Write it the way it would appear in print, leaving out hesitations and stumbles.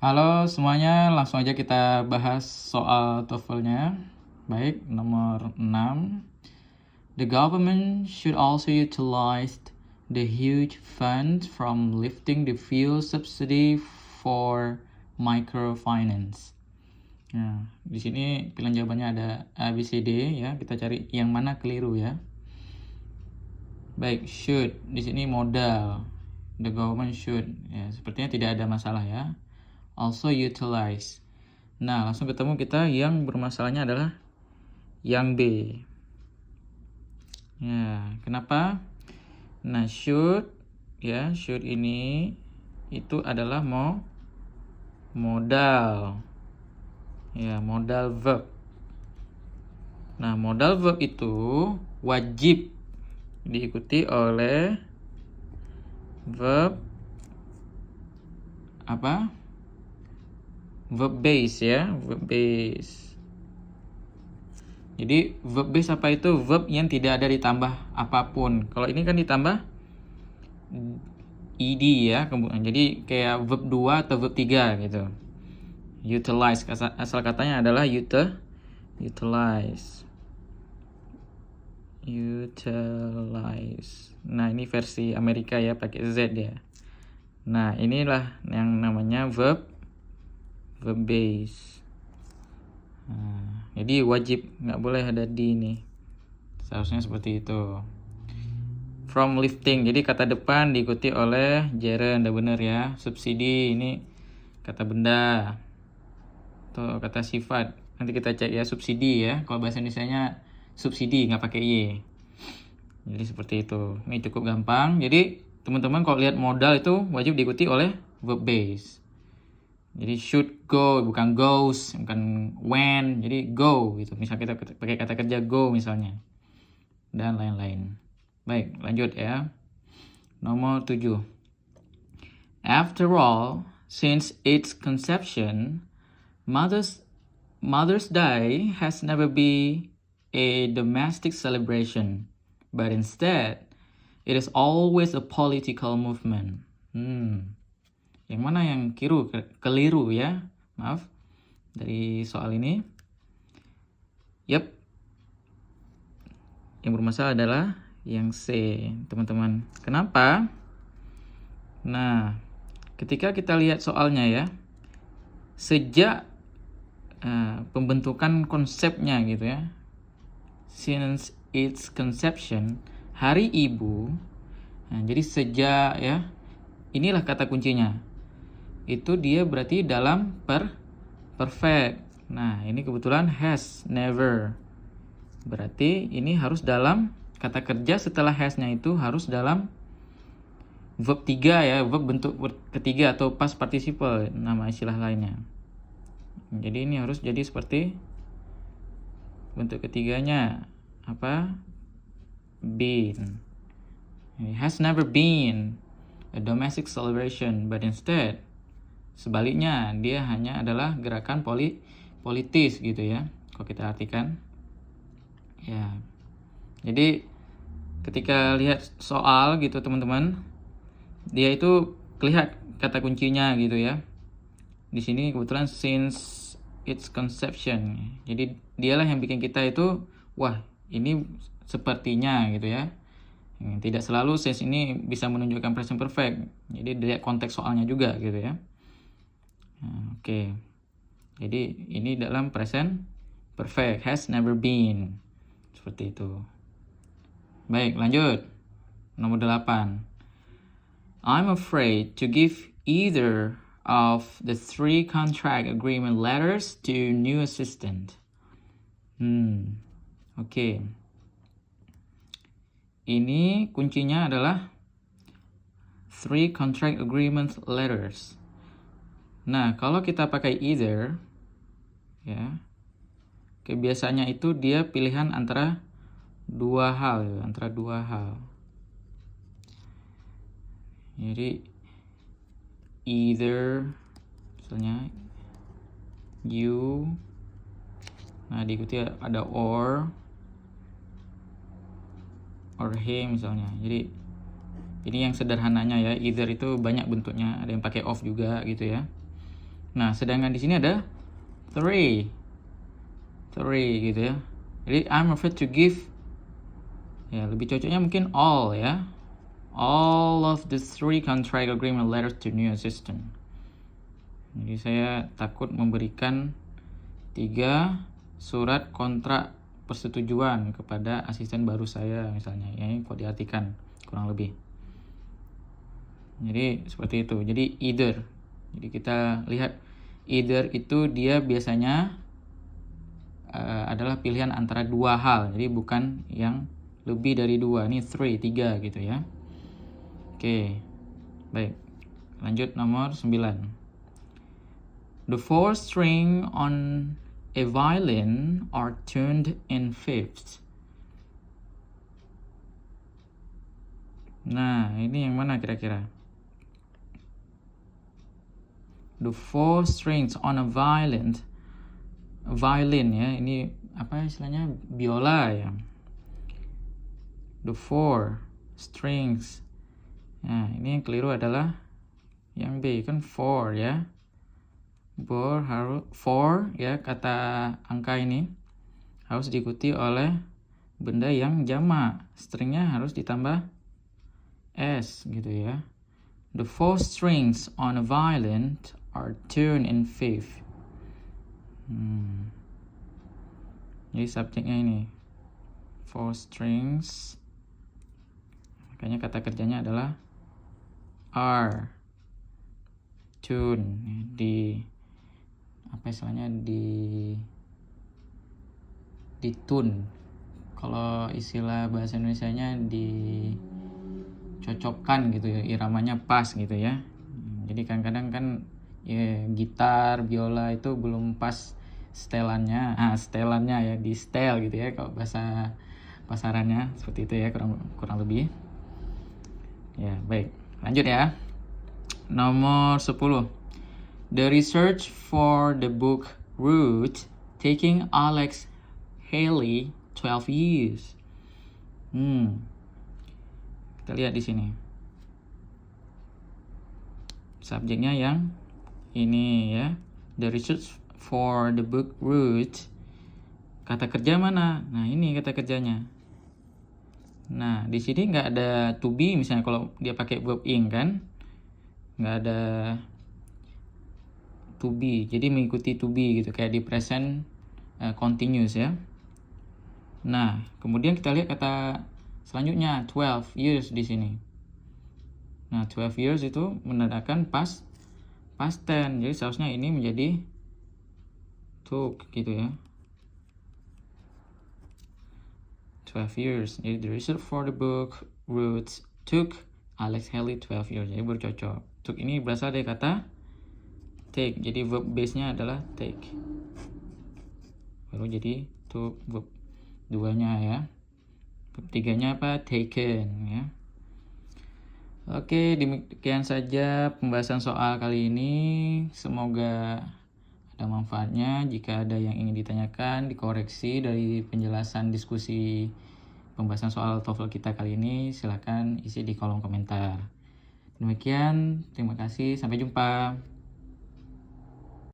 Halo semuanya, langsung aja kita bahas soal TOEFL-nya. Baik, nomor 6. The government should also utilize the huge fund from lifting the fuel subsidy for microfinance. Nah, di sini pilihan jawabannya ada A, B, C, D ya. Kita cari yang mana keliru ya. Baik, should di sini modal. The government should ya, sepertinya tidak ada masalah ya. Also utilize. Nah, langsung ketemu kita yang bermasalahnya adalah yang B. Ya, kenapa? Nah, should ini itu adalah modal. Ya, modal verb. Nah, modal verb itu wajib diikuti oleh verb apa? Verb base ya, verb base. Jadi verb base apa itu? Verb yang tidak ada ditambah apapun. Kalau ini kan ditambah ed ya, jadi kayak verb 2 atau verb 3 gitu. Utilize, asal katanya adalah utilize. Nah, ini versi Amerika ya, pakai Z ya. Nah, inilah yang namanya verb base. Nah, jadi wajib, nggak boleh ada di nih. Seharusnya seperti itu. From lifting, jadi kata depan diikuti oleh gerund, udah bener ya. Subsidi ini kata benda atau kata sifat. Nanti kita cek ya, subsidi ya. Kalau bahasa Indonesianya subsidi, nggak pakai y. Jadi seperti itu. Ini cukup gampang. Jadi teman-teman kalau lihat modal itu wajib diikuti oleh verb base. Jadi should go, bukan goes, bukan when, jadi go gitu. Misal kita pakai kata kerja go misalnya. Dan lain-lain. Baik, lanjut ya. Nomor 7. After all, since its conception, Mother's Day has never been a domestic celebration, but instead, it is always a political movement. Yang mana yang keliru ya? Maaf, dari soal ini. Yap. Yang bermasalah adalah yang C, teman-teman. Kenapa? Nah, ketika kita lihat soalnya ya, sejak pembentukan konsepnya gitu ya, since its conception, hari ibu. Nah, jadi sejak ya, inilah kata kuncinya. Itu dia berarti dalam perfect. Nah, ini kebetulan has, never. Berarti ini harus dalam kata kerja setelah has-nya itu harus dalam verb 3 ya, verb bentuk ketiga atau past participle, nama istilah lainnya. Jadi ini harus jadi seperti bentuk ketiganya apa? Been. It has never been a domestic celebration, but instead sebaliknya, dia hanya adalah gerakan politis gitu ya, kalau kita artikan. Ya. Jadi ketika lihat soal gitu teman-teman, dia itu lihat kata kuncinya gitu ya. Di sini kebetulan since its conception. Jadi dialah yang bikin kita itu, wah, ini sepertinya gitu ya. Tidak selalu since ini bisa menunjukkan present perfect. Jadi dilihat konteks soalnya juga gitu ya. Oke. Jadi ini dalam present perfect, has never been. Seperti itu. Baik, lanjut. Nomor 8. I'm afraid to give either of the 3 contract agreement letters to new assistant. Oke. Ini kuncinya adalah 3 contract agreement letters. Nah, kalau kita pakai either, ya, kebiasaannya itu dia pilihan antara dua hal. Jadi, either, misalnya, you, nah diikuti ada or he misalnya. Jadi, ini yang sederhananya ya, either itu banyak bentuknya, ada yang pakai of juga gitu ya. Nah, sedangkan di sini ada three gitu ya. Jadi I'm afraid to give, ya lebih cocoknya mungkin all ya. All of the 3 contract agreement letters to new assistant. Jadi saya takut memberikan 3 surat kontrak persetujuan kepada asisten baru saya misalnya. Ya, ini kok diartikan kurang lebih. Jadi seperti itu. Jadi either. Jadi kita lihat either itu dia biasanya adalah pilihan antara 2 hal. Jadi bukan yang lebih dari 2. Ini 3 gitu ya. Oke. Baik. Lanjut nomor 9. The 4 string on a violin are tuned in fifths. Nah, ini yang mana kira-kira? The 4 strings on a violin ya, ini apa istilahnya, biola ya. The 4 strings. Nah, ini yang keliru adalah yang B, kan 4 ya. 4 ya, kata angka ini harus diikuti oleh benda yang jamak. Stringnya harus ditambah S gitu ya. The 4 strings on a violin are tuned in fifth. Jadi subjeknya ini 4 strings. Makanya kata kerjanya adalah are tune, di apa istilahnya, di tune. Kalau istilah bahasa Indonesianya dicocokkan gitu ya, iramanya pas gitu ya. Jadi kadang-kadang kan ya, gitar, biola itu belum pas setelannya. Setelannya ya, di setel gitu ya kalau bahasa pasarannya, seperti itu ya kurang lebih. Ya, baik. Lanjut ya. Nomor 10. The research for the book Root taking Alex Haley 12 years. Kita lihat di sini. Subjeknya yang ini ya. The research for the book Root. Kata kerja mana? Nah, ini kata kerjanya. Nah, di sini nggak ada to be misalnya kalau dia pakai verb ing kan. Nggak ada to be. Jadi mengikuti to be gitu, kayak di present continuous ya. Nah, kemudian kita lihat kata selanjutnya 12 years di sini. Nah, 12 years itu menandakan past tense. Jadi seharusnya ini menjadi took gitu ya. 12 years. Jadi the research for the book Roots took Alex Haley 12 years. Jadi bercocok. Took ini berasal dari kata take. Jadi verb base-nya adalah take. Baru jadi took verb 2-nya ya. Verb 3-nya apa? Taken ya. Oke, demikian saja pembahasan soal kali ini. Semoga ada manfaatnya. Jika ada yang ingin ditanyakan, dikoreksi dari penjelasan diskusi pembahasan soal TOEFL kita kali ini, silakan isi di kolom komentar. Demikian, terima kasih, sampai jumpa.